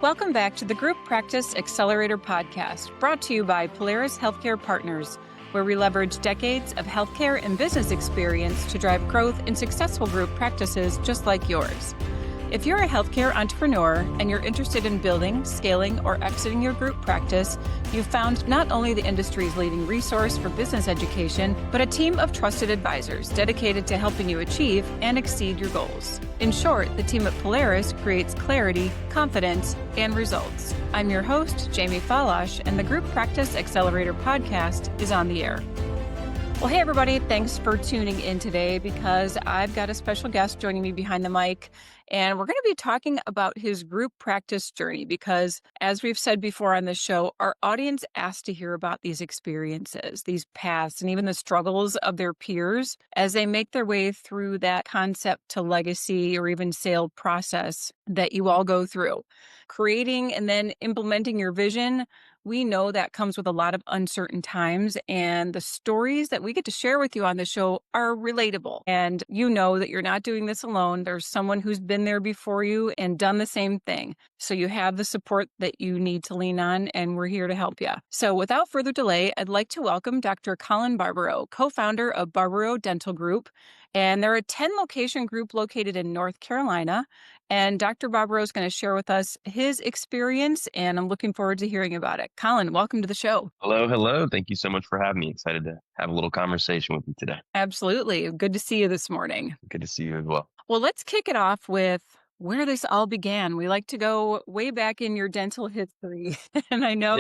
Welcome back to the Group Practice Accelerator podcast, brought to you by Polaris Healthcare Partners, where we leverage decades of healthcare and business experience to drive growth in successful group practices just like yours. If you're a healthcare entrepreneur and you're interested in building, scaling, or exiting your group practice, you've found not only the industry's leading resource for business education, but a team of trusted advisors dedicated to helping you achieve and exceed your goals. In short, the team at Polaris creates clarity, confidence, and results. I'm your host, Jamie Falash, and the Group Practice Accelerator podcast is on the air. Well, hey, everybody. Thanks for tuning in today because I've got a special guest joining me behind the mic, and we're going to be talking about his group practice journey because, as we've said before on the show, our audience asks to hear about these experiences, these paths, and even the struggles of their peers as they make their way through that concept to legacy or even sale process that you all go through. Creating and then implementing your vision, we know that comes with a lot of uncertain times, and the stories that we get to share with you on the show are relatable. And you know that you're not doing this alone. There's someone who's been there before you and done the same thing. So you have the support that you need to lean on, and we're here to help you. So without further delay, I'd like to welcome Dr. Colin Barbaro, co-founder of Barbaro Dental Group. And they're a 10-location group located in North Carolina. And Dr. Barbaro is going to share with us his experience, and I'm looking forward to hearing about it. Colin, welcome to the show. Hello. Thank you so much for having me. Excited to have a little conversation with you today. Absolutely. Good to see you this morning. Good to see you as well. Well, let's kick it off with where this all began. We like to go way back in your dental history. And I know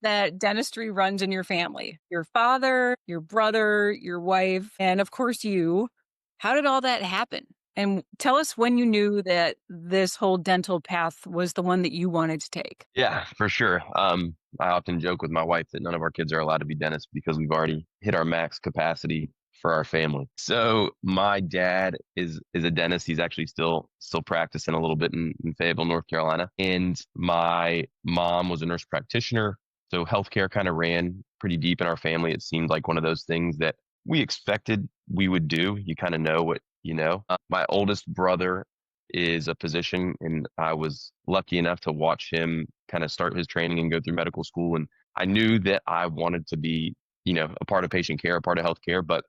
that dentistry runs in your family. Your father, your brother, your wife, and of course you. How did all that happen? And tell us when you knew that this whole dental path was the one that you wanted to take. Yeah, for sure. I often joke with my wife that none of our kids are allowed to be dentists because we've already hit our max capacity for our family. So my dad is a dentist. He's actually still practicing a little bit in Fayetteville, North Carolina. And my mom was a nurse practitioner. So healthcare kind of ran pretty deep in our family. It seemed like one of those things that we expected we would do. You kind of know what you know. My oldest brother is a physician, and I was lucky enough to watch him kind of start his training and go through medical school. And I knew that I wanted to be, a part of patient care, a part of healthcare, but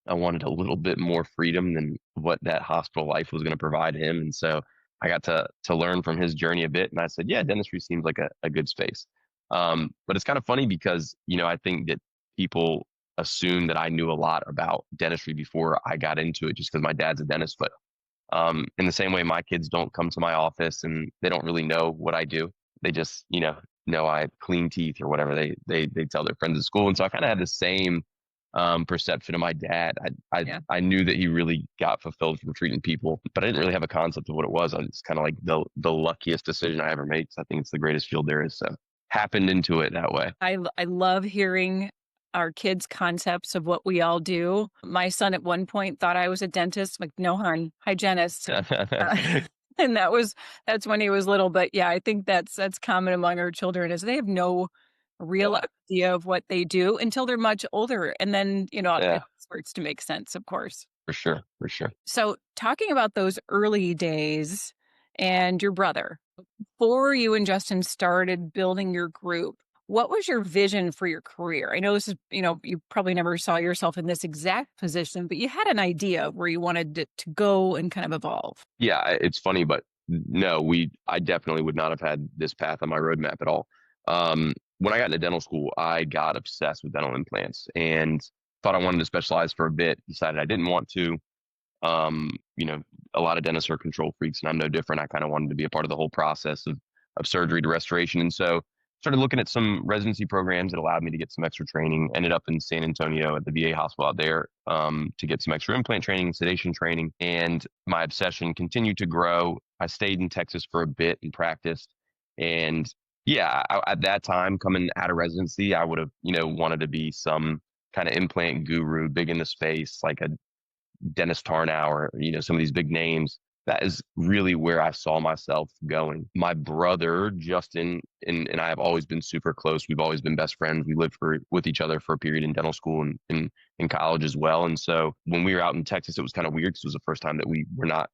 I wanted a little bit more freedom than what that hospital life was going to provide him. And so I got to learn from his journey a bit. And I said, yeah, dentistry seems like a good space. But it's kind of funny because, I think that people assume that I knew a lot about dentistry before I got into it just because my dad's a dentist. But in the same way, my kids don't come to my office and they don't really know what I do. They just, know I clean teeth or whatever they tell their friends at school. And so I kind of had the same perception of my dad. I knew that he really got fulfilled from treating people, but I didn't really have a concept of what it was. I was kind of like the luckiest decision I ever made. So I think it's the greatest field there is. So happened into it that way. I love hearing our kids' concepts of what we all do. My son at one point thought I was a dentist, like, no, hon, hygienist. And that's when he was little. But yeah, I think that's common among our children is they have no real idea of what they do until they're much older. And then, it starts to make sense, of course. For sure. So talking about those early days and your brother, before you and Justin started building your group, what was your vision for your career? I know this is, you probably never saw yourself in this exact position, but you had an idea of where you wanted it to go and kind of evolve. Yeah, it's funny, but no, I definitely would not have had this path on my roadmap at all. When I got into dental school, I got obsessed with dental implants and thought I wanted to specialize for a bit, decided I didn't want to. A lot of dentists are control freaks and I'm no different. I kind of wanted to be a part of the whole process of surgery to restoration. And so started looking at some residency programs that allowed me to get some extra training. Ended up in San Antonio at the VA hospital out there to get some extra implant training, sedation training. And my obsession continued to grow. I stayed in Texas for a bit and practiced. And at that time, coming out of residency, I would have, wanted to be some kind of implant guru, big in the space, like a Dennis Tarnow or, some of these big names. That is really where I saw myself going. My brother, Justin, and I have always been super close. We've always been best friends. We lived with each other for a period in dental school and in college as well. And so when we were out in Texas, it was kind of weird because it was the first time that we were not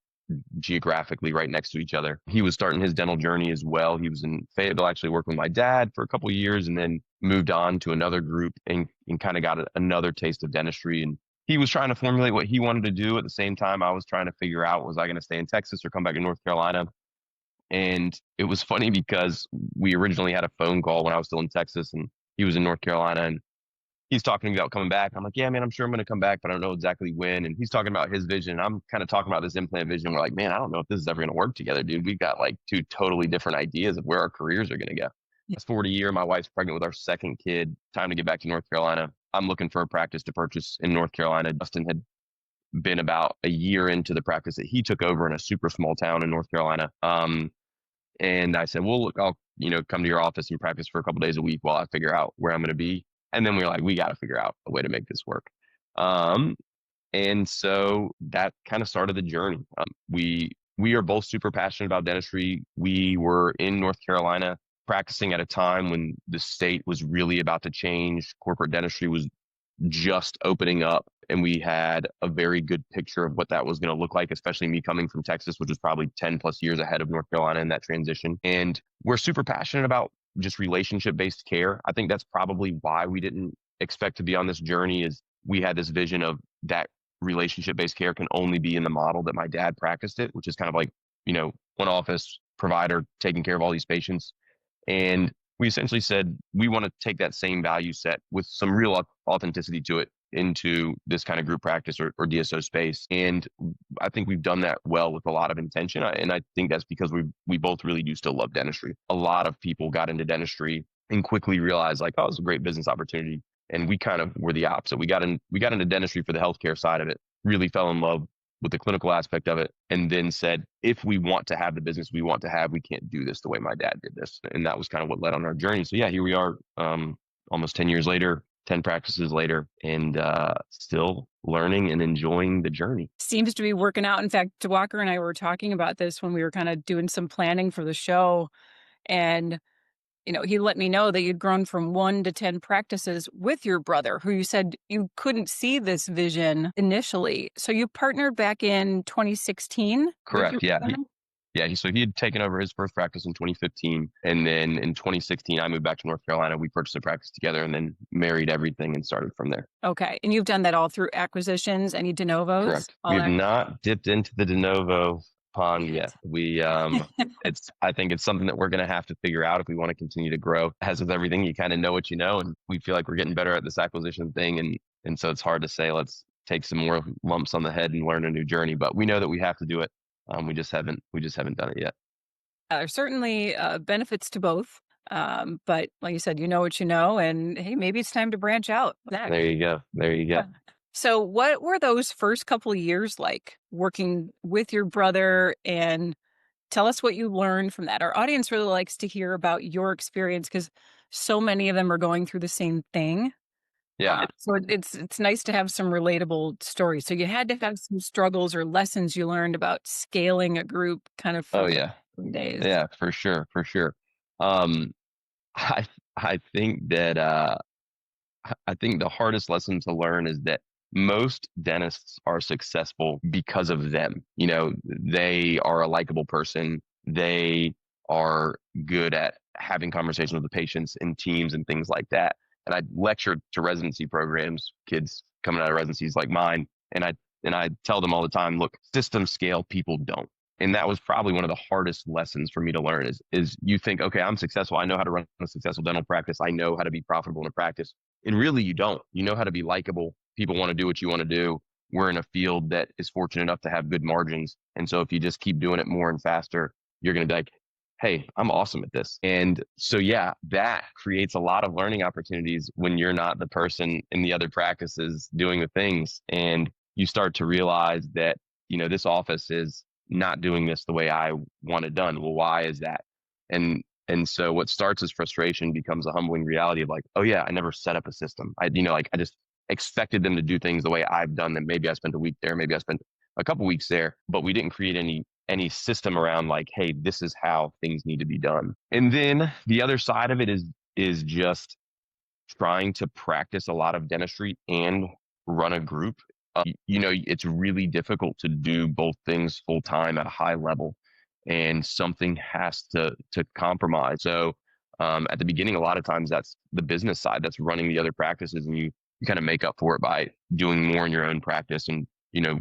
geographically right next to each other. He was starting his dental journey as well. He was in Fayetteville, actually worked with my dad for a couple of years, and then moved on to another group and kind of got another taste of dentistry. And he was trying to formulate what he wanted to do. At the same time, I was trying to figure out, was I going to stay in Texas or come back to North Carolina? And it was funny because we originally had a phone call when I was still in Texas and he was in North Carolina, and he's talking to me about coming back. I'm like, yeah, man, I'm sure I'm going to come back, but I don't know exactly when. And he's talking about his vision. I'm kind of talking about this implant vision. We're like, man, I don't know if this is ever going to work together, dude. We've got like two totally different ideas of where our careers are going to go. Fast forward a year, my wife's pregnant with our second kid. Time to get back to North Carolina. I'm looking for a practice to purchase in North Carolina. Justin had been about a year into the practice that he took over in a super small town in North Carolina. And I said, well, look, I'll, come to your office and practice for a couple days a week while I figure out where I'm going to be. And then we were like, we got to figure out a way to make this work. And so that kind of started the journey. We are both super passionate about dentistry. We were in North Carolina practicing at a time when the state was really about to change. Corporate dentistry was just opening up, and we had a very good picture of what that was going to look like, especially me coming from Texas, which was probably 10 plus years ahead of North Carolina in that transition. And we're super passionate about just relationship-based care. I think that's probably why we didn't expect to be on this journey, is we had this vision of that relationship-based care can only be in the model that my dad practiced it, which is kind of like, one office provider taking care of all these patients. And we essentially said, we want to take that same value set with some real authenticity to it into this kind of group practice or DSO space. And I think we've done that well with a lot of intention. And I think that's because we both really do still love dentistry. A lot of people got into dentistry and quickly realized like, oh, it's a great business opportunity. And we kind of were the opposite. We got into dentistry for the healthcare side of it, really fell in love with the clinical aspect of it, and then said, if we want to have the business we want to have, we can't do this the way my dad did this. And that was kind of what led on our journey. So yeah, here we are, almost 10 years later, 10 practices later, and still learning and enjoying the journey. Seems to be working out. In fact, Walker and I were talking about this when we were kind of doing some planning for the show. And he let me know that you'd grown from 1 to 10 practices with your brother, who you said you couldn't see this vision initially. So you partnered back in 2016? Correct. Yeah. So he had taken over his first practice in 2015. And then in 2016, I moved back to North Carolina. We purchased a practice together and then married everything and started from there. Okay. And you've done that all through acquisitions, any de novos? Correct. We have not dipped into the de novo pond yet. I think it's something that we're going to have to figure out if we want to continue to grow. As with everything, you kind of know what you know, and we feel like we're getting better at this acquisition thing. And so it's hard to say, let's take some more lumps on the head and learn a new journey, but we know that we have to do it. We just haven't done it yet. There's certainly benefits to both. But like you said, you know what you know, and hey, maybe it's time to branch out. There you go. So what were those first couple of years like working with your brother, and tell us what you learned from that? Our audience really likes to hear about your experience because so many of them are going through the same thing. Yeah. So it's nice to have some relatable stories. So you had to have some struggles or lessons you learned about scaling a group kind of from days. Yeah, for sure. I think that I think the hardest lesson to learn is that most dentists are successful because of them. They are a likable person. They are good at having conversations with the patients and teams and things like that. And I lecture to residency programs, kids coming out of residencies like mine, and I tell them all the time, look, system scale, people don't. And that was probably one of the hardest lessons for me to learn is you think, okay, I'm successful. I know how to run a successful dental practice. I know how to be profitable in a practice. And really you don't. You know how to be likable. People want to do what you want to do. We're in a field that is fortunate enough to have good margins. And so if you just keep doing it more and faster, you're going to be like, hey, I'm awesome at this. And so, yeah, that creates a lot of learning opportunities when you're not the person in the other practices doing the things. And you start to realize that, this office is not doing this the way I want it done. Well, why is that? And so what starts as frustration becomes a humbling reality of like, oh yeah, I never set up a system. I just expected them to do things the way I've done them. Maybe I spent a week there, maybe I spent a couple weeks there, but we didn't create any system around like, hey, this is how things need to be done. And then the other side of it is just trying to practice a lot of dentistry and run a group It's really difficult to do both things full time at a high level, and something has to compromise. So at the beginning, a lot of times that's the business side that's running the other practices, and you kind of make up for it by doing more in your own practice and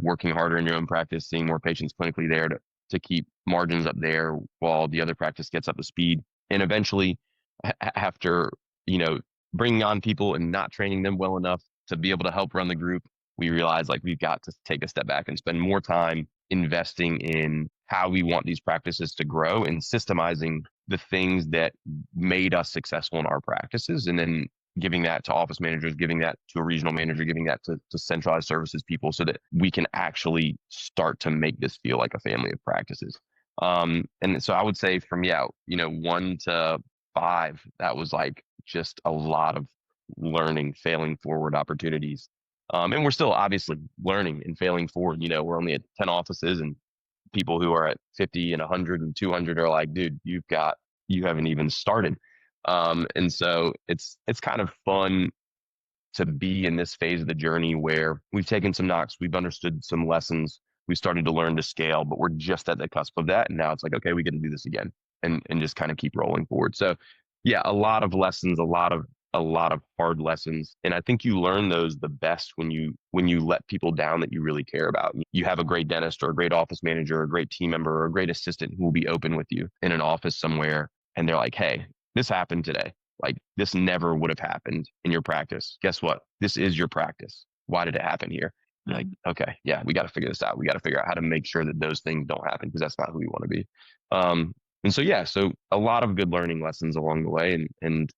working harder in your own practice, seeing more patients clinically there to keep margins up there while the other practice gets up to speed. And eventually, after bringing on people and not training them well enough to be able to help run the group, we realize like we've got to take a step back and spend more time investing in how we want these practices to grow and systemizing the things that made us successful in our practices, and then giving that to office managers, giving that to a regional manager, giving that to centralized services people, so that we can actually start to make this feel like a family of practices. And so I would say from 1 to 5, that was like just a lot of learning, failing forward opportunities. And we're still obviously learning and failing forward. We're only at 10 offices, and people who are at 50 and 100 and 200 are like, dude, you haven't even started. And so it's kind of fun to be in this phase of the journey where we've taken some knocks, we've understood some lessons, we started to learn to scale, but we're just at the cusp of that. And now it's like, okay, we get to do this again and just kind of keep rolling forward. So yeah, a lot of lessons, a lot of hard lessons. And I think you learn those the best when you let people down that you really care about. You have a great dentist or a great office manager or a great team member or a great assistant who will be open with you in an office somewhere. And they're like, hey, this happened today. Like, this never would have happened in your practice. Guess what? This is your practice. Why did it happen here? You're like, okay, yeah, we got to figure this out. We got to figure out how to make sure that those things don't happen, because that's not who we want to be. And so, yeah, so a lot of good learning lessons along the way, and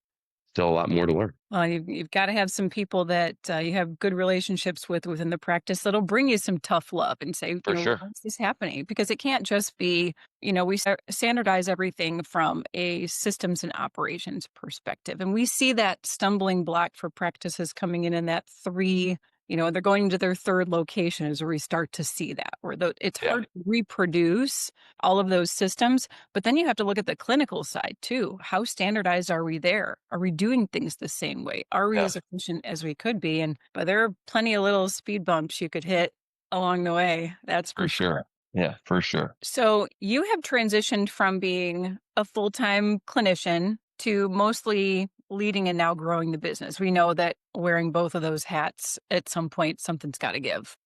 still a lot more to learn. Well, you've got to have some people that you have good relationships with within the practice that'll bring you some tough love and say, For sure. what's this happening? Because it can't just be, we standardize everything from a systems and operations perspective. And we see that stumbling block for practices coming in that 3, they're going to their 3rd location is where we start to see that, where it's hard to reproduce all of those systems. But then you have to look at the clinical side too. How standardized are we there? Are we doing things the same way? Are we as efficient as we could be? But there are plenty of little speed bumps you could hit along the way. That's For sure. Yeah, for sure. So you have transitioned from being a full-time clinician to mostly leading and now growing the business. We know that wearing both of those hats, at some point, something's got to give.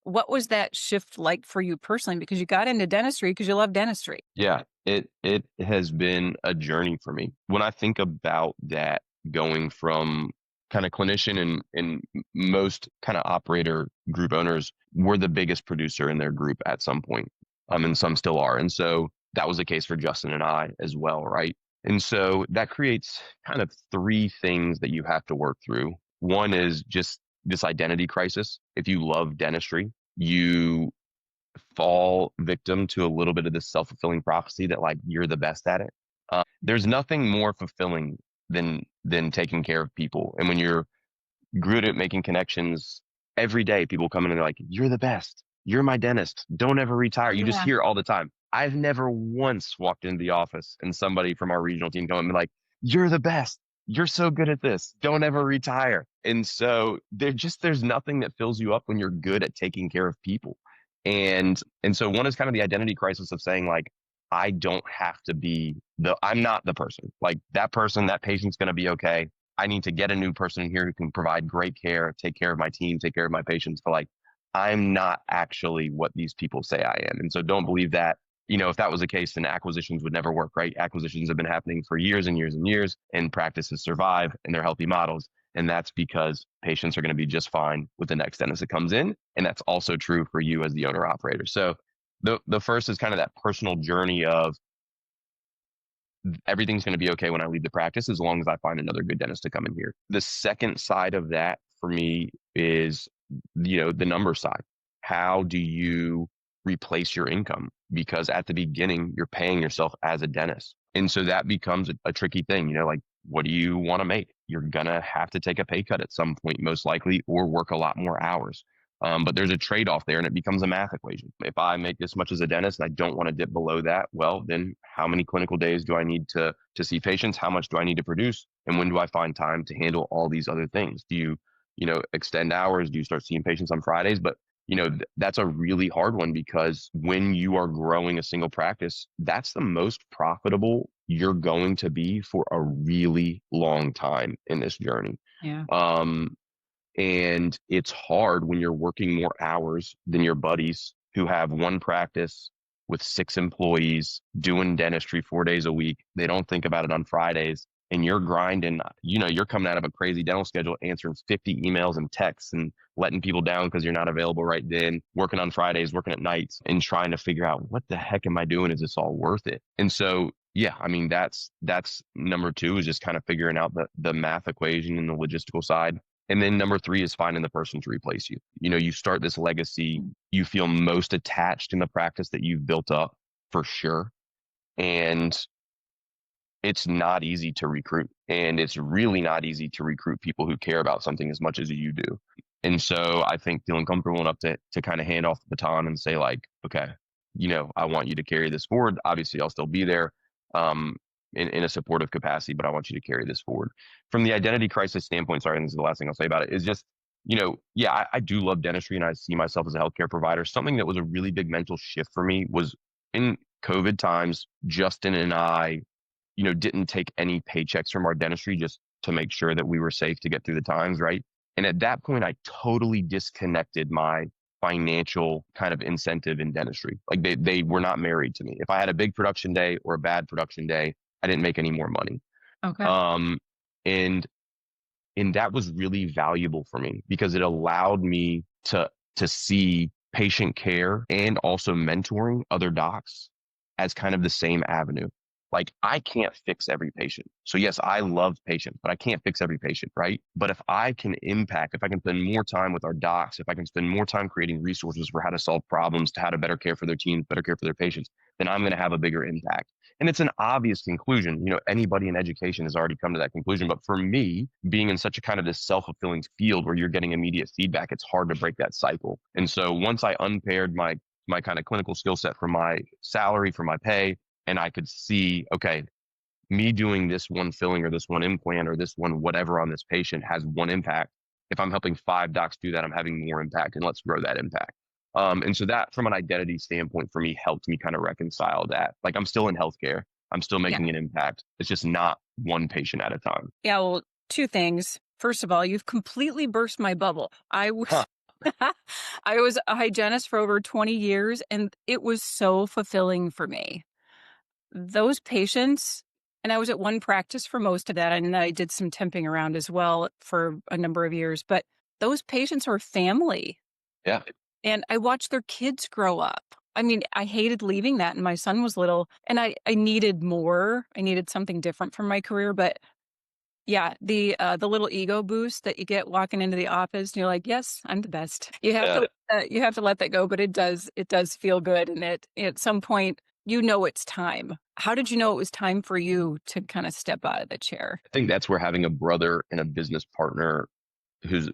What was that shift like for you personally? Because you got into dentistry because you love dentistry. Yeah, it has been a journey for me. When I think about that, going from kind of clinician, and most kind of operator group owners were the biggest producer in their group at some point. And some still are. And so that was the case for Justin and I as well, right? And so that creates kind of 3 things that you have to work through. One is just this identity crisis. If you love dentistry, you fall victim to a little bit of this self-fulfilling prophecy that like you're the best at it. There's nothing more fulfilling than taking care of people. And when you're good at making connections, every day people come in and they're like, you're the best. You're my dentist. Don't ever retire. You just hear it all the time. I've never once walked into the office and somebody from our regional team come and be like, you're the best. You're so good at this. Don't ever retire. And so there's nothing that fills you up when you're good at taking care of people. And so one is kind of the identity crisis of saying like, I don't have to be I'm not the person. Like that patient's going to be okay. I need to get a new person in here who can provide great care, take care of my team, take care of my patients. But like, I'm not actually what these people say I am. And so don't believe that. If that was the case, then acquisitions would never work, right? Acquisitions have been happening for years and years and years, and practices survive and they're healthy models. And that's because patients are going to be just fine with the next dentist that comes in. And that's also true for you as the owner operator. So the first is kind of that personal journey of everything's going to be okay when I leave the practice as long as I find another good dentist to come in here. The second side of that for me is, the number side. How do you replace your income? Because at the beginning, you're paying yourself as a dentist. And so that becomes a tricky thing, like, what do you want to make? You're going to have to take a pay cut at some point, most likely, or work a lot more hours. But there's a trade-off there, and it becomes a math equation. If I make this much as a dentist and I don't want to dip below that, well, then how many clinical days do I need to see patients? How much do I need to produce? And when do I find time to handle all these other things? Do extend hours? Do you start seeing patients on Fridays? But that's a really hard one because when you are growing a single practice, that's the most profitable you're going to be for a really long time in this journey. Yeah. Um, and it's hard when you're working more hours than your buddies who have one practice with 6 employees doing dentistry 4 days a week. They don't think about it on Fridays. And you're grinding, you're coming out of a crazy dental schedule, answering 50 emails and texts and letting people down because you're not available right then, working on Fridays, working at nights, and trying to figure out what the heck am I doing? Is this all worth it? And so, yeah, I mean, that's number two, is just kind of figuring out the math equation and the logistical side. And then number three is finding the person to replace you. You start this legacy, you feel most attached in the practice that you've built up for sure. And it's not easy to recruit. And it's really not easy to recruit people who care about something as much as you do. And so I think feeling comfortable enough to kind of hand off the baton and say, like, okay, I want you to carry this forward. Obviously, I'll still be there in a supportive capacity, but I want you to carry this forward. From the identity crisis standpoint, sorry, and this is the last thing I'll say about it, is just, yeah, I do love dentistry and I see myself as a healthcare provider. Something that was a really big mental shift for me was in COVID times, Justin and I didn't take any paychecks from our dentistry just to make sure that we were safe to get through the times, right? And at that point, I totally disconnected my financial kind of incentive in dentistry. Like they were not married to me. If I had a big production day or a bad production day, I didn't make any more money. Okay. And that was really valuable for me because it allowed me to see patient care and also mentoring other docs as kind of the same avenue. Like I can't fix every patient. So yes, I love patients, but I can't fix every patient, right? But if I can spend more time with our docs, if I can spend more time creating resources for how to solve problems, to how to better care for their teams, better care for their patients, then I'm going to have a bigger impact. And it's an obvious conclusion. Anybody in education has already come to that conclusion. But for me, being in such a kind of this self-fulfilling field where you're getting immediate feedback, it's hard to break that cycle. And so once I unpaired my kind of clinical skill set from my salary, from my pay, and I could see, okay, me doing this one filling or this one implant or this one whatever on this patient has one impact. If I'm helping 5 docs do that, I'm having more impact, and let's grow that impact. And so that, from an identity standpoint, for me, helped me kind of reconcile that. Like I'm still in healthcare, I'm still Yeah. making an impact. It's just not one patient at a time. Yeah. Well, two things. First of all, you've completely burst my bubble. I was I was a hygienist for over 20 years, and it was so fulfilling for me. Those patients, and I was at one practice for most of that, and I did some temping around as well for a number of years, but those patients were family. Yeah. And I watched their kids grow up. I mean, I hated leaving that, and my son was little, and I needed more. I needed something different from my career, but yeah, the little ego boost that you get walking into the office, and you're like, "Yes, I'm the best." Yeah. You have to let that go, but it does feel good, and at some point, it's time. How did you know it was time for you to kind of step out of the chair? I think that's where having a brother and a business partner who's,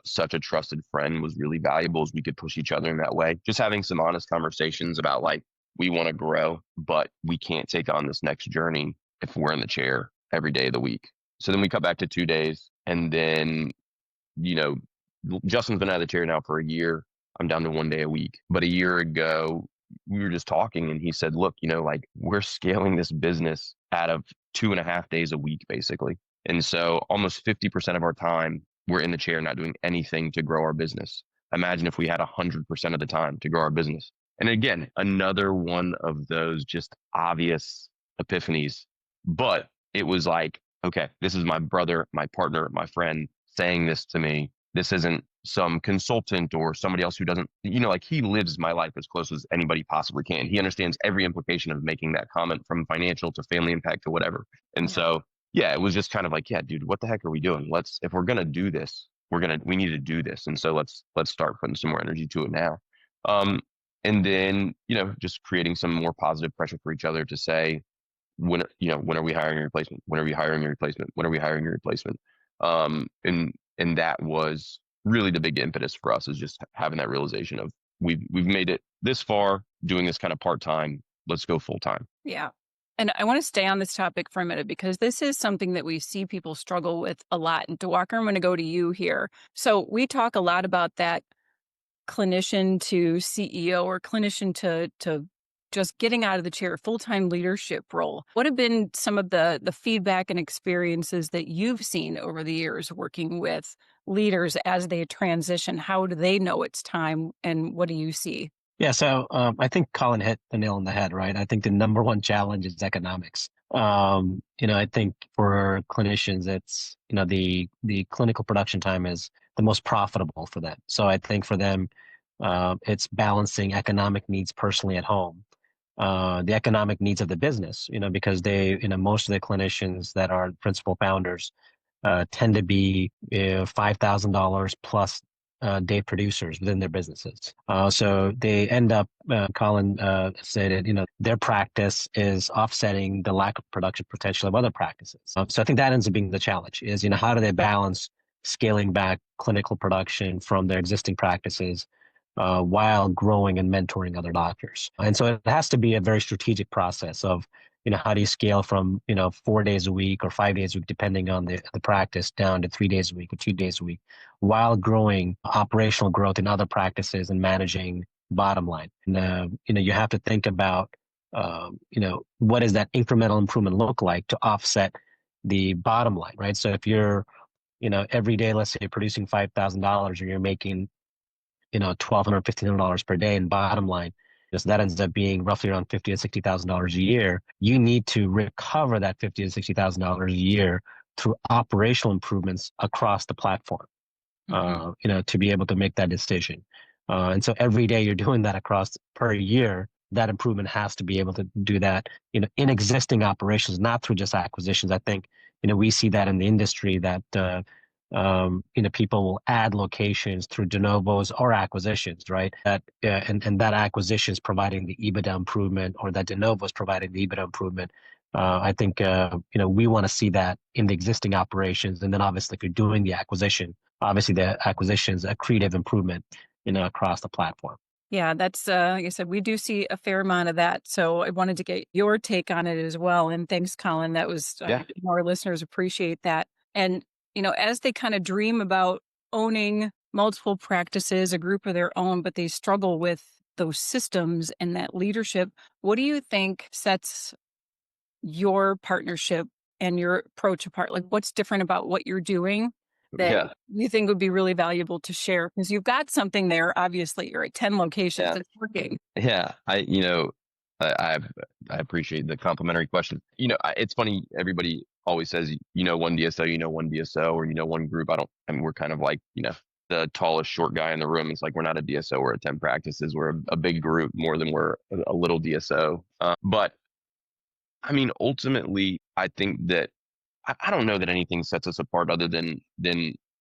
such a trusted friend was really valuable, as we could push each other in that way. Just having some honest conversations about, like, we want to grow, but we can't take on this next journey if we're in the chair every day of the week. So then we cut back to 2 days, and then, you know, Justin's been out of the chair now for a year. I'm down to 1 day a week. But a year ago, we were just talking, and he said, look, like, we're scaling this business out of 2.5 days a week, basically. And so almost 50% of our time, we're in the chair, not doing anything to grow our business. Imagine if we had 100% of the time to grow our business. And again, another one of those just obvious epiphanies. But it was like, okay, this is my brother, my partner, my friend saying this to me. This isn't some consultant or somebody else who doesn't, like, he lives my life as close as anybody possibly can. He understands every implication of making that comment, from financial to family impact to whatever. And so, yeah, it was just kind of like, yeah, dude, what the heck are we doing? If we're going to do this, we need to do this. And so let's start putting some more energy to it now. And then, just creating some more positive pressure for each other to say, when are we hiring a replacement? When are we hiring a replacement? When are we hiring a replacement? And that was really the big impetus for us, is just having that realization of we've made it this far doing this kind of part-time. Let's go full-time. Yeah. And I want to stay on this topic for a minute because this is something that we see people struggle with a lot. And Walker, I'm going to go to you here. So we talk a lot about that clinician to CEO or clinician to just getting out of the chair, full-time leadership role. What have been some of the feedback and experiences that you've seen over the years working with leaders as they transition? How do they know it's time, and what do you see? Yeah, so I think Colin hit the nail on the head, right? I think the number one challenge is economics. I think for clinicians, it's the clinical production time is the most profitable for them. So I think for them, it's balancing economic needs personally at home, the economic needs of the business. Because most of the clinicians that are principal founders tend to be $5,000 plus day producers within their businesses. So they end up, Colin said it, their practice is offsetting the lack of production potential of other practices. So I think that ends up being the challenge is, how do they balance scaling back clinical production from their existing practices while growing and mentoring other doctors? And so it has to be a very strategic process of, how do you scale from, 4 days a week or 5 days a week, depending on the practice, down to 3 days a week or 2 days a week, while growing operational growth in other practices and managing bottom line. And, you have to think about, what does that incremental improvement look like to offset the bottom line, right? So if you're, every day, let's say you're producing $5,000 or you're making, $1,200, $1,500 per day in bottom line, so that ends up being roughly around $50,000 to $60,000 a year. You need to recover that $50,000 to $60,000 a year through operational improvements across the platform. To be able to make that decision. And so every day you're doing that across per year, that improvement has to be able to do that, in existing operations, not through just acquisitions. I think, we see that in the industry that, people will add locations through de novos or acquisitions, right? And that acquisition is providing the EBITDA improvement, or that de novo is providing the EBITDA improvement. I think, we want to see that in the existing operations. And then obviously if you're doing the acquisition, obviously the acquisition is a accretive improvement, across the platform. Yeah, that's like I said, we do see a fair amount of that. So I wanted to get your take on it as well. And thanks, Colin. That was Yeah. our listeners appreciate that. And as they kind of dream about owning multiple practices, a group of their own, but they struggle with those systems and that leadership, what do you think sets your partnership and your approach apart? Like, what's different about what you're doing that Yeah. you think would be really valuable to share? Because you've got something there. Obviously, you're at 10 locations. Yeah. It's working. Yeah. I I appreciate the complimentary question. It's funny. Everybody always says, one DSO, one DSO, or, one group. I mean, we're kind of like, the tallest short guy in the room. It's like, we're not a DSO. We're at 10 practices. We're a big group more than we're a little DSO. But I mean, ultimately, I think that I don't know that anything sets us apart other than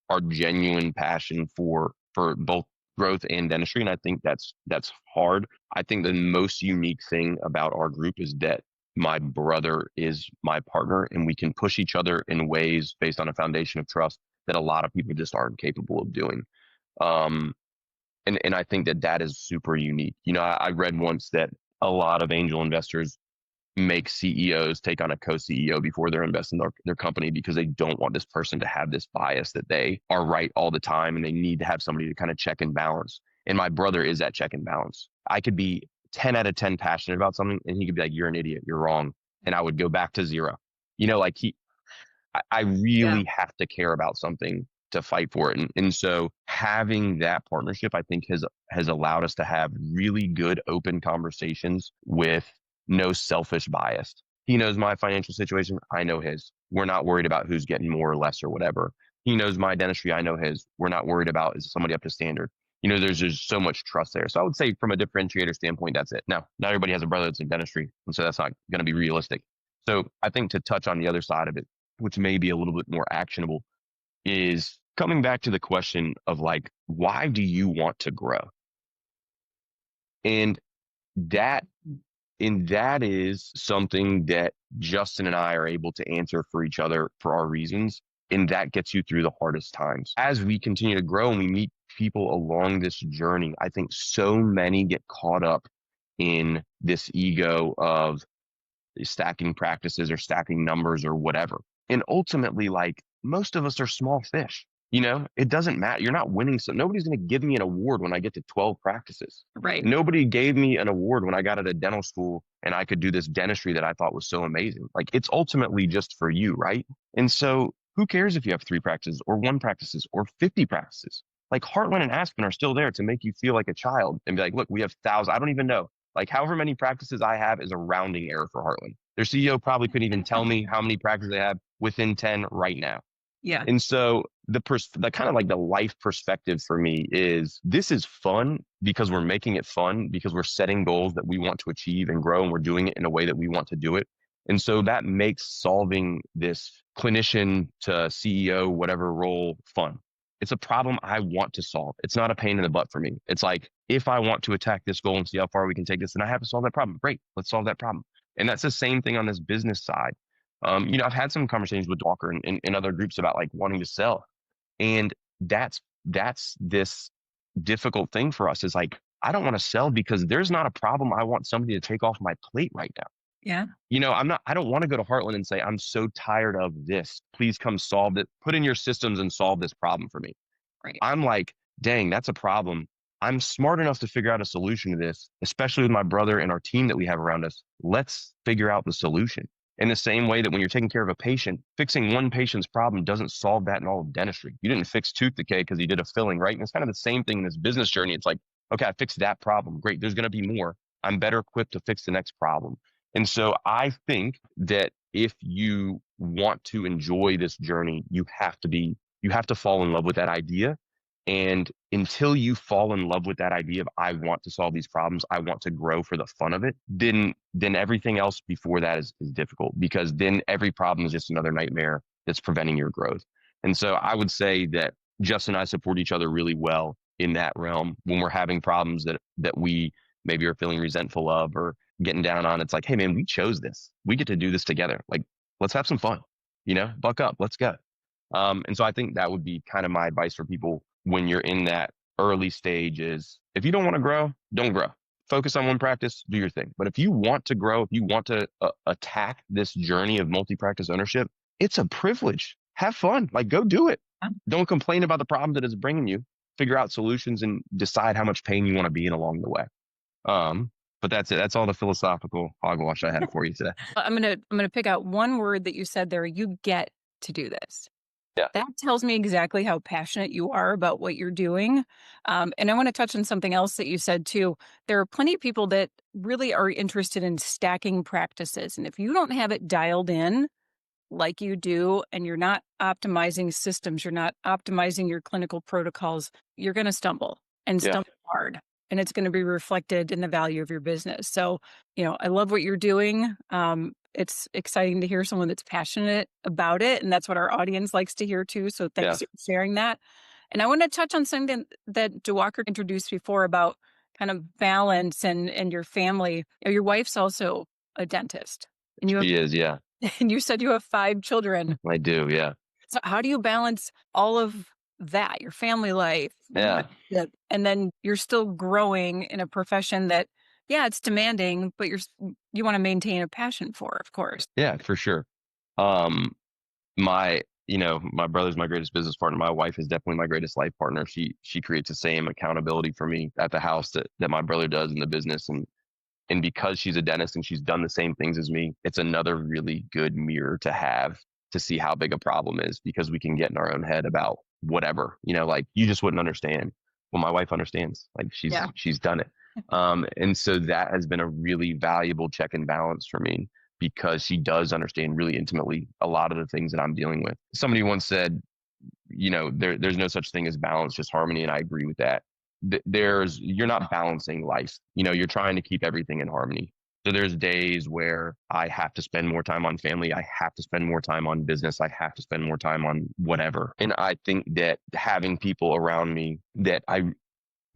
our genuine passion for both growth and dentistry. And I think that's hard. I think the most unique thing about our group is that my brother is my partner, and we can push each other in ways based on a foundation of trust that a lot of people just aren't capable of doing. Um, and I think that is super unique. I read once that a lot of angel investors make CEOs take on a co-CEO before they're investing in their company, because they don't want this person to have this bias that they are right all the time, and they need to have somebody to kind of check and balance. And my brother is that check and balance. I could be 10 out of 10 passionate about something, and he could be like, "You're an idiot, you're wrong." And I would go back to zero. Like I Yeah. really have to care about something to fight for it. And so having that partnership, I think has allowed us to have really good open conversations with no selfish bias. He knows my financial situation. I know his. We're not worried about who's getting more or less or whatever. He knows my dentistry. I know his. We're not worried about, is somebody up to standard. There's just so much trust there. So I would say from a differentiator standpoint, that's it. Now, not everybody has a brother that's in dentistry, and so that's not going to be realistic. So I think to touch on the other side of it, which may be a little bit more actionable, is coming back to the question of like, why do you want to grow? And that that is something that Justin and I are able to answer for each other for our reasons. And that gets you through the hardest times. As we continue to grow and we meet people along this journey, I think so many get caught up in this ego of, stacking practices or stacking numbers or whatever. And ultimately, like most of us are small fish. It doesn't matter. You're not winning. So nobody's going to give me an award when I get to 12 practices. Right. Nobody gave me an award when I got out of dental school and I could do this dentistry that I thought was so amazing. Like it's ultimately just for you, right? And so who cares if you have 3 practices or 1 practices or 50 practices? Like Heartland and Aspen are still there to make you feel like a child and be like, look, we have thousands. I don't even know. Like however many practices I have is a rounding error for Heartland. Their CEO probably couldn't even tell me how many practices they have within 10 right now. Yeah. And so the kind of like the life perspective for me is this is fun because we're making it fun because we're setting goals that we want to achieve and grow, and we're doing it in a way that we want to do it. And so that makes solving this clinician to CEO, whatever role, fun. It's a problem I want to solve. It's not a pain in the butt for me. It's like, if I want to attack this goal and see how far we can take this, then I have to solve that problem. Great, let's solve that problem. And that's the same thing on this business side. I've had some conversations with Walker and other groups about like wanting to sell. And that's this difficult thing for us is like, I don't want to sell because there's not a problem I want somebody to take off my plate right now. Yeah. I don't want to go to Heartland and say, I'm so tired of this. Please come solve it. Put in your systems and solve this problem for me. Right. I'm like, dang, that's a problem. I'm smart enough to figure out a solution to this, especially with my brother and our team that we have around us. Let's figure out the solution. In the same way that when you're taking care of a patient, fixing one patient's problem doesn't solve that in all of dentistry. You didn't fix tooth decay because you did a filling, right? And it's kind of the same thing in this business journey. It's like, okay, I fixed that problem. Great. There's going to be more. I'm better equipped to fix the next problem. And so I think that if you want to enjoy this journey, you have to fall in love with that idea. And until you fall in love with that idea of I want to solve these problems, I want to grow for the fun of it, then everything else before that is difficult, because then every problem is just another nightmare that's preventing your growth. And so I would say that Justin and I support each other really well in that realm. When we're having problems that we maybe are feeling resentful of or getting down on, it's like, hey man, we chose this. We get to do this together. Like, let's have some fun, buck up, let's go. And so I think that would be kind of my advice for people when you're in that early stage is, if you don't want to grow, don't grow. Focus on one practice, do your thing. But if you want to grow, if you want to attack this journey of multi-practice ownership, it's a privilege. Have fun. Like, go do it. Don't complain about the problem that it's bringing you. Figure out solutions and decide how much pain you want to be in along the way. But that's it. That's all the philosophical hogwash I had for you today. I'm gonna pick out one word that you said there. You get to do this. Yeah. That tells me exactly how passionate you are about what you're doing. And I want to touch on something else that you said too. There are plenty of people that really are interested in stacking practices. And if you don't have it dialed in like you do, and you're not optimizing systems, you're not optimizing your clinical protocols, you're going to stumble and stumble hard. And it's going to be reflected in the value of your business. So, I love what you're doing. It's exciting to hear someone that's passionate about it. And that's what our audience likes to hear too. So thanks for sharing that. And I want to touch on something that Walker introduced before about kind of balance and your family. Your wife's also a dentist. And She is, yeah. And you said you have 5 children. I do, yeah. So how do you balance all of that, your family life? Yeah. And then you're still growing in a profession that, it's demanding, but you want to maintain a passion for, of course. Yeah, for sure. My brother's my greatest business partner. My wife is definitely my greatest life partner. She creates the same accountability for me at the house that my brother does in the business. And because she's a dentist and she's done the same things as me, it's another really good mirror to have to see how big a problem is, because we can get in our own head about whatever, like you just wouldn't understand. Well, my wife understands, like she's done it. And so that has been a really valuable check and balance for me, because she does understand really intimately a lot of the things that I'm dealing with. Somebody once said, there's no such thing as balance, just harmony. And I agree with that. You're not balancing life. You're trying to keep everything in harmony. So there's days where I have to spend more time on family. I have to spend more time on business. I have to spend more time on whatever. And I think that having people around me that I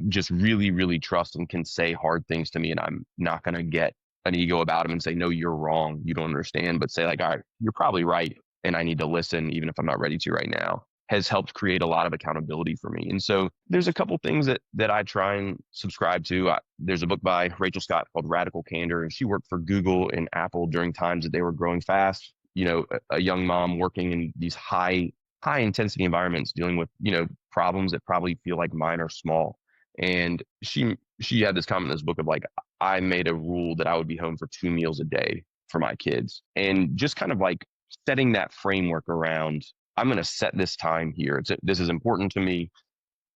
just really, really trust and can say hard things to me, and I'm not going to get an ego about them and say, no, you're wrong, you don't understand, but say like, all right, you're probably right, and I need to listen, even if I'm not ready to right now. has helped create a lot of accountability for me. And so there's a couple things that I try and subscribe to. There's a book by Rachel Scott called Radical Candor, and she worked for Google and Apple during times that they were growing fast. A young mom working in these high intensity environments, dealing with, problems that probably feel like mine are small. And she had this comment in this book of like, I made a rule that I would be home for 2 meals a day for my kids. And just kind of like setting that framework around, I'm going to set this time here. This is important to me.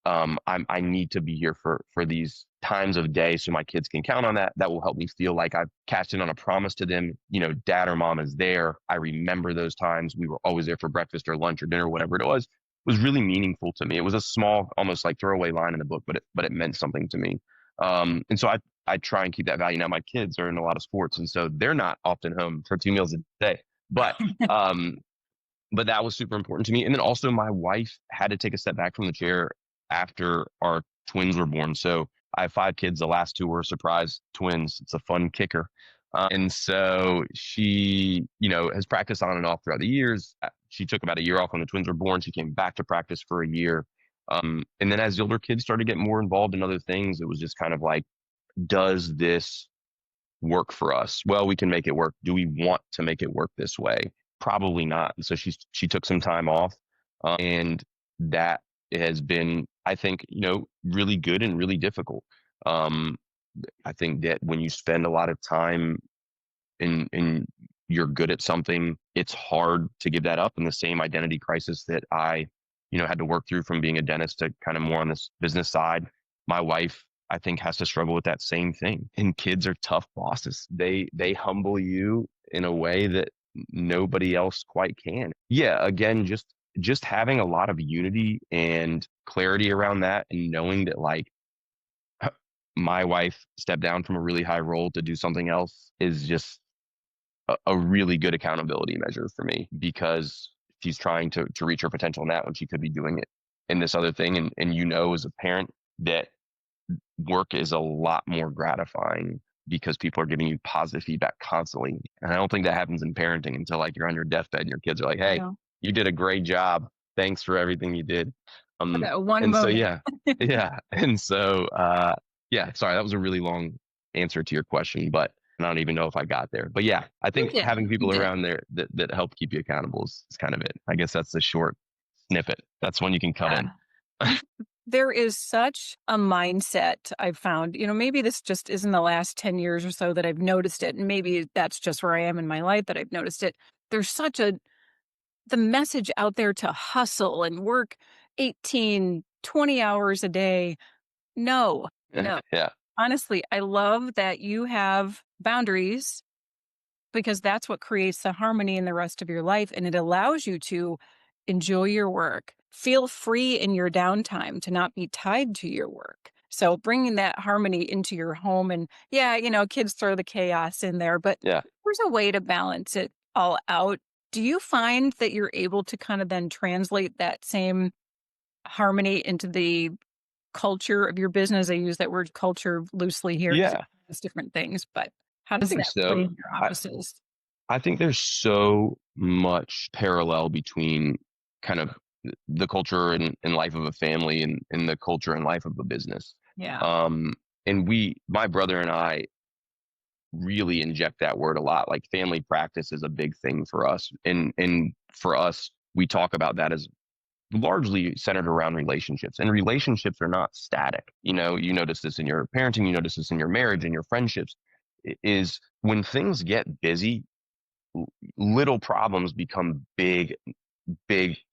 I need to be here for these times of day so my kids can count on that. That will help me feel like I've cashed in on a promise to them. Dad or mom is there. I remember those times. We were always there for breakfast or lunch or dinner, whatever it was. It was really meaningful to me. It was a small, almost like throwaway line in the book, but it meant something to me. And so I try and keep that value. Now my kids are in a lot of sports, and so they're not often home for 2 meals a day. But but that was super important to me. And then also my wife had to take a step back from the chair after our twins were born. So I have 5 kids. The last 2 were surprise twins. It's a fun kicker. And so she, has practiced on and off throughout the years. She took about a year off when the twins were born. She came back to practice for a year. And then as the older kids started to get more involved in other things, it was just kind of like, does this work for us? Well, we can make it work. Do we want to make it work this way? Probably not. And so she took some time off, and that has been, I think, really good and really difficult. I think that when you spend a lot of time and you're good at something, it's hard to give that up. And the same identity crisis that I, had to work through from being a dentist to kind of more on this business side, my wife, I think, has to struggle with that same thing. And kids are tough bosses. They humble you in a way that nobody else quite can. Yeah, again, just having a lot of unity and clarity around that, and knowing that like my wife stepped down from a really high role to do something else is just a really good accountability measure for me, because she's trying to reach her potential in that when she could be doing it in this other thing. And as a parent, that work is a lot more gratifying because people are giving you positive feedback constantly. And I don't think that happens in parenting until like you're on your deathbed and your kids are like, hey, you did a great job. Thanks for everything you did. That one and moment. So, yeah. And so, sorry, that was a really long answer to your question, but I don't even know if I got there. But yeah, I think having people around there that help keep you accountable is kind of it. I guess that's the short snippet. That's one you can cut in. There is such a mindset I've found, maybe this just isn't the last 10 years or so that I've noticed it. And maybe that's just where I am in my life that I've noticed it. There's the message out there to hustle and work 18, 20 hours a day. No. Yeah. Honestly, I love that you have boundaries, because that's what creates the harmony in the rest of your life. And it allows you to enjoy your work, feel free in your downtime, to not be tied to your work. So bringing that harmony into your home, and kids throw the chaos in there, but there's a way to balance it all out. Do you find that you're able to kind of then translate that same harmony into the culture of your business? I use that word culture loosely here. Yeah. It's different things, but how does that play in your offices? I think there's so much parallel between kind of the culture and life of a family and the culture and life of a business. Yeah. And my brother and I really inject that word a lot. Like family practice is a big thing for us. And for us, we talk about that as largely centered around relationships, and relationships are not static. You notice this in your parenting, you notice this in your marriage and your friendships, is when things get busy, little problems become big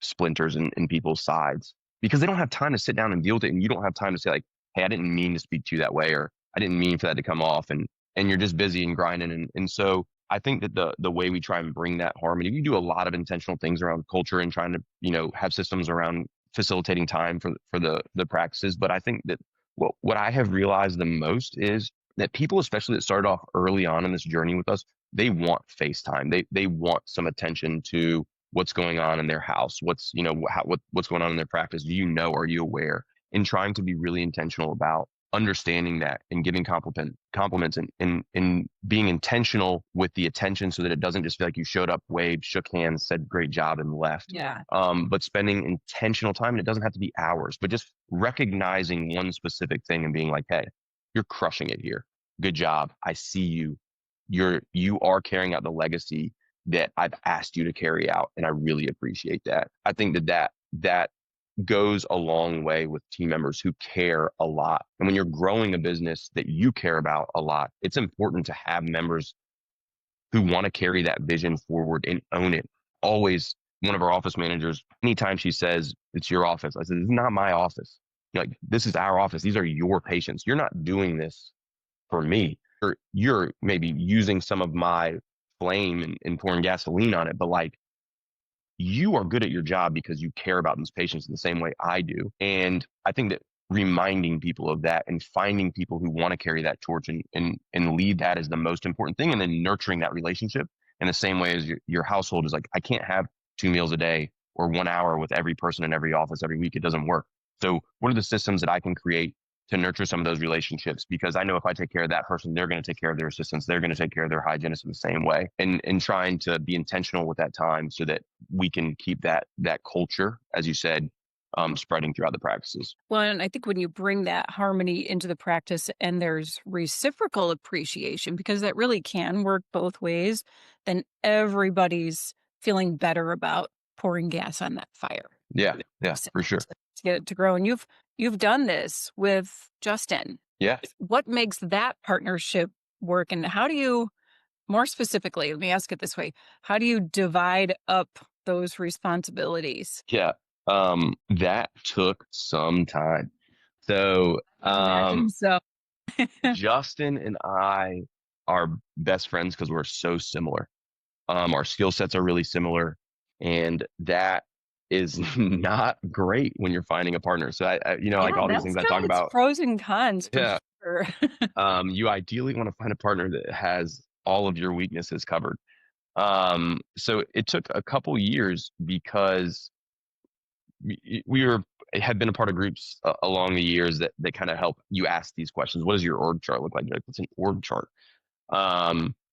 splinters in people's sides, because they don't have time to sit down and deal with it. And you don't have time to say like, hey, I didn't mean to speak to you that way, or I didn't mean for that to come off. And you're just busy and grinding. And so I think that the way we try and bring that harmony, we do a lot of intentional things around culture and trying to, have systems around facilitating time for the practices. But I think that what I have realized the most is that people, especially that started off early on in this journey with us, they want FaceTime. They want some attention to what's going on in their house. What's going on in their practice. Are you aware? And trying to be really intentional about understanding that and giving compliments and being intentional with the attention so that it doesn't just feel like you showed up, waved, shook hands, said great job and left. Yeah. But spending intentional time, and it doesn't have to be hours, but just recognizing one specific thing and being like, hey, you're crushing it here. Good job. I see you. You are carrying out the legacy that I've asked you to carry out. And I really appreciate that. I think that goes a long way with team members who care a lot. And when you're growing a business that you care about a lot, it's important to have members who want to carry that vision forward and own it. Always, one of our office managers, anytime she says, it's your office, I said, this is not my office. Like, this is our office. These are your patients. You're not doing this for me. Or you're maybe using some of my flame and pouring gasoline on it, but like, you are good at your job because you care about these patients in the same way I do. And I think that reminding people of that and finding people who want to carry that torch and lead that is the most important thing. And then nurturing that relationship in the same way as your household is like, I can't have 2 meals a day or 1 hour with every person in every office every week. It doesn't work. So what are the systems that I can create to nurture some of those relationships? Because I know if I take care of that person, they're going to take care of their assistants. They're going to take care of their hygienists in the same way, and trying to be intentional with that time so that we can keep that culture, as you said, spreading throughout the practices. Well, and I think when you bring that harmony into the practice and there's reciprocal appreciation, because that really can work both ways, then everybody's feeling better about pouring gas on that fire. Yeah, for sure. To get it to grow. And you've done this with Justin. Yeah. What makes that partnership work? And how do you, more specifically, let me ask it this way, how do you divide up those responsibilities? Yeah. That took some time. So, So Justin and I are best friends because we're so similar. Our skill sets are really similar, and that is not great when you're finding a partner. So I like all these things I talk about, pros and cons. For sure. You ideally want to find a partner that has all of your weaknesses covered. So it took a couple years because we had been a part of groups along the years that kind of help you ask these questions. What does your org chart look like? You're like, what's an org chart?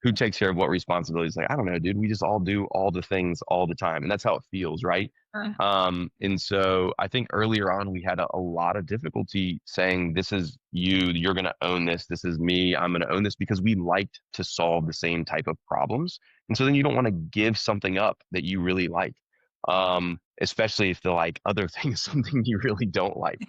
Who takes care of what responsibilities? Like, I don't know, dude. We just all do all the things all the time. And that's how it feels, right? And so I think earlier on, we had a lot of difficulty saying, this is you're going to own this. This is me. I'm going to own this, because we liked to solve the same type of problems. And so then you don't want to give something up that you really like, especially if the like other thing is something you really don't like.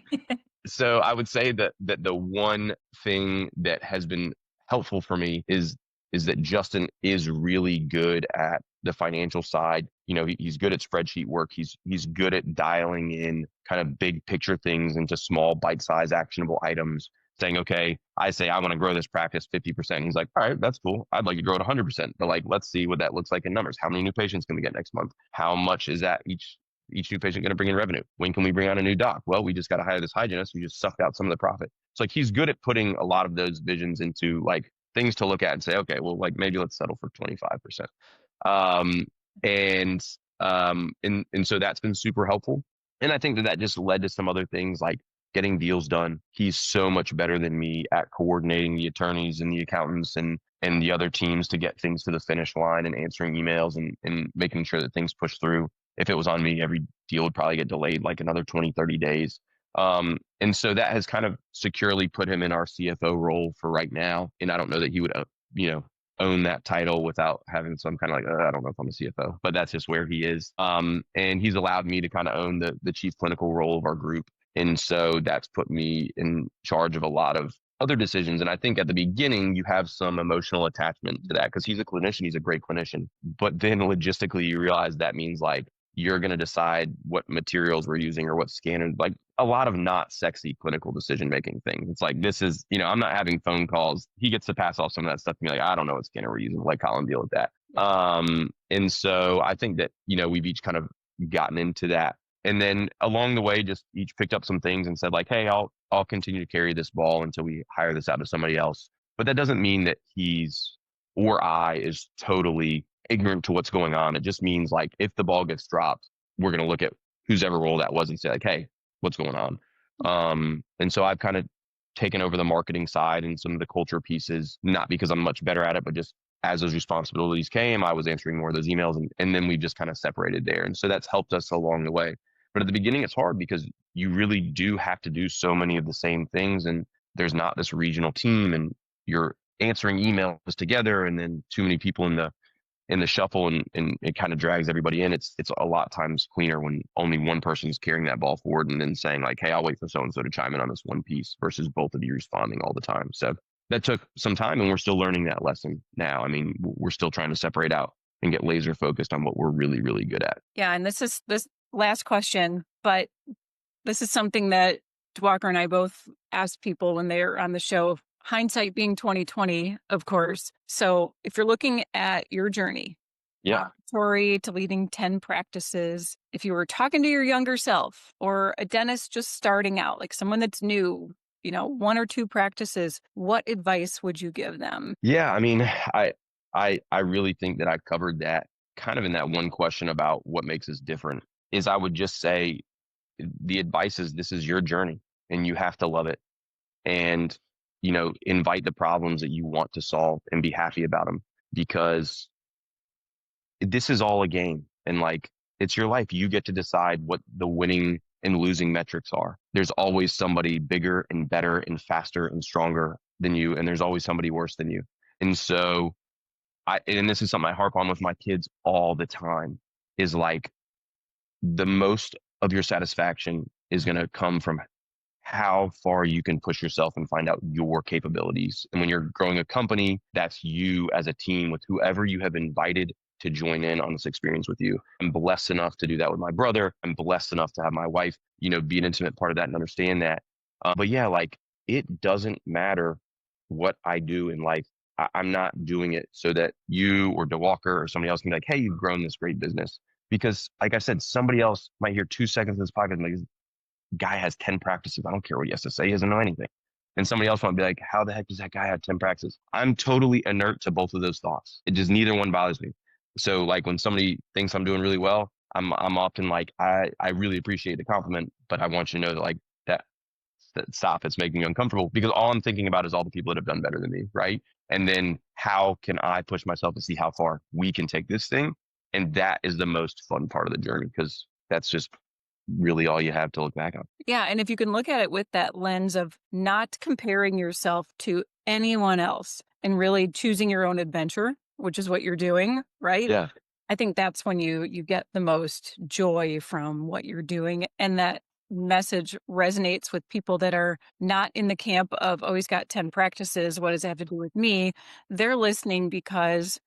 So I would say that the one thing that has been helpful for me is that Justin is really good at the financial side. He's good at spreadsheet work. He's good at dialing in kind of big picture things into small bite-sized actionable items, saying, okay, I say I want to grow this practice 50%. He's like, all right, that's cool. I'd like to grow it 100%. But like, let's see what that looks like in numbers. How many new patients can we get next month? How much is that each new patient going to bring in revenue? When can we bring on a new doc? Well, we just got to hire this hygienist who just sucked out some of the profit. It's like, he's good at putting a lot of those visions into like things to look at and say, okay, well, like maybe let's settle for 25%. And so that's been super helpful. And I think that just led to some other things like getting deals done. He's so much better than me at coordinating the attorneys and the accountants and the other teams to get things to the finish line and answering emails and making sure that things push through. If it was on me, every deal would probably get delayed like another 20, 30 days. And so that has kind of securely put him in our CFO role for right now. And I don't know that he would, own that title without having some kind of like, I don't know if I'm a CFO, but that's just where he is. And he's allowed me to kind of own the chief clinical role of our group. And so that's put me in charge of a lot of other decisions. And I think at the beginning, you have some emotional attachment to that because he's a clinician. He's a great clinician. But then logistically, you realize that means like, you're going to decide what materials we're using or what scanner, like a lot of not sexy clinical decision-making things. It's like, this is, I'm not having phone calls. He gets to pass off some of that stuff and be like, I don't know what scanner we're using. Like, Colin, deal with that. And so I think that, we've each kind of gotten into that. And then along the way, just each picked up some things and said like, hey, I'll continue to carry this ball until we hire this out to somebody else. But that doesn't mean that he's or I is totally ignorant to what's going on. It just means like, if the ball gets dropped, we're going to look at whose ever role that was and say like, hey, what's going on? And so I've kind of taken over the marketing side and some of the culture pieces, not because I'm much better at it, but just as those responsibilities came, I was answering more of those emails, and then we just kind of separated there. And so that's helped us along the way. But at the beginning, it's hard because you really do have to do so many of the same things, and there's not this regional team, and you're answering emails together, and then too many people in the shuffle, and it kind of drags everybody in. It's a lot of times cleaner when only one person's carrying that ball forward and then saying like, hey, I'll wait for so-and-so to chime in on this one piece versus both of you responding all the time. So that took some time, and we're still learning that lesson now. I mean, we're still trying to separate out and get laser focused on what we're really, really good at. Yeah. And this last question, but this is something that Diwakar and I both ask people when they're on the show, hindsight being 2020, of course. So if you're looking at your journey, Tori, to leading 10 practices, if you were talking to your younger self or a dentist just starting out, like someone that's new, 1 or 2 practices, what advice would you give them? Yeah, I mean, I really think that I covered that kind of in that one question about what makes us different. Is I would just say the advice is this is your journey and you have to love it, and invite the problems that you want to solve and be happy about them, because this is all a game, and like it's your life. You get to decide what the winning and losing metrics are. There's always somebody bigger and better and faster and stronger than you, and there's always somebody worse than you. And so and this is something I harp on with my kids all the time, is like the most of your satisfaction is going to come from how far you can push yourself and find out your capabilities. And when you're growing a company, that's you as a team with whoever you have invited to join in on this experience with you. I'm blessed enough to do that with my brother. I'm blessed enough to have my wife, be an intimate part of that and understand that. But yeah, like it doesn't matter what I do in life. I'm not doing it so that you or Diwakar or somebody else can be like, hey, you've grown this great business. Because like I said, somebody else might hear 2 seconds of this podcast and like, this guy has 10 practices. I don't care what he has to say. He doesn't know anything. And somebody else might be like, how the heck does that guy have 10 practices? I'm totally inert to both of those thoughts. It just, neither one bothers me. So like when somebody thinks I'm doing really well, I'm often like, I really appreciate the compliment, but I want you to know that like that stop, it's making me uncomfortable, because all I'm thinking about is all the people that have done better than me, right? And then how can I push myself to see how far we can take this thing? And that is the most fun part of the journey, because that's just really all you have to look back on. Yeah. And if you can look at it with that lens of not comparing yourself to anyone else and really choosing your own adventure, which is what you're doing, right? Yeah. I think that's when you get the most joy from what you're doing. And that message resonates with people that are not in the camp of, oh, he's got 10 practices. What does it have to do with me? They're listening because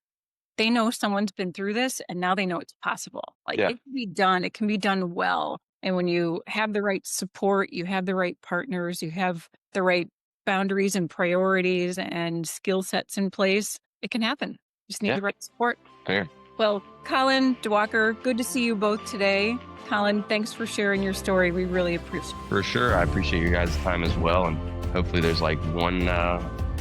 they know someone's been through this and now they know it's possible. Like it can be done. It can be done well. And when you have the right support, you have the right partners, you have the right boundaries and priorities and skill sets in place, it can happen. You just need the right support. Fair. Well, Colin, Diwakar, good to see you both today. Colin, thanks for sharing your story. We really appreciate it. For sure. I appreciate your guys' time as well. And hopefully there's like one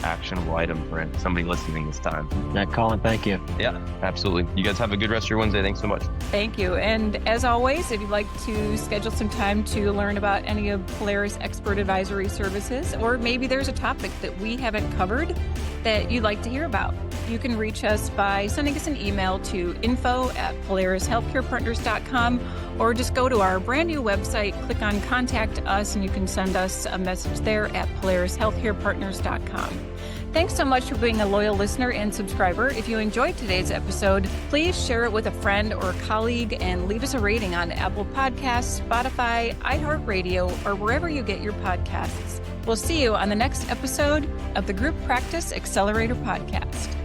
actionable item for somebody listening this time. Colin, thank you. Yeah, absolutely. You guys have a good rest of your Wednesday. Thanks so much. Thank you. And as always, if you'd like to schedule some time to learn about any of Polaris expert advisory services, or maybe there's a topic that we haven't covered that you'd like to hear about, you can reach us by sending us an email to info@polarishealthcarepartners.com, or just go to our brand new website, click on Contact Us, and you can send us a message there at polarishealthcarepartners.com. Thanks so much for being a loyal listener and subscriber. If you enjoyed today's episode, please share it with a friend or colleague and leave us a rating on Apple Podcasts, Spotify, iHeartRadio, or wherever you get your podcasts. We'll see you on the next episode of the Group Practice Accelerator Podcast.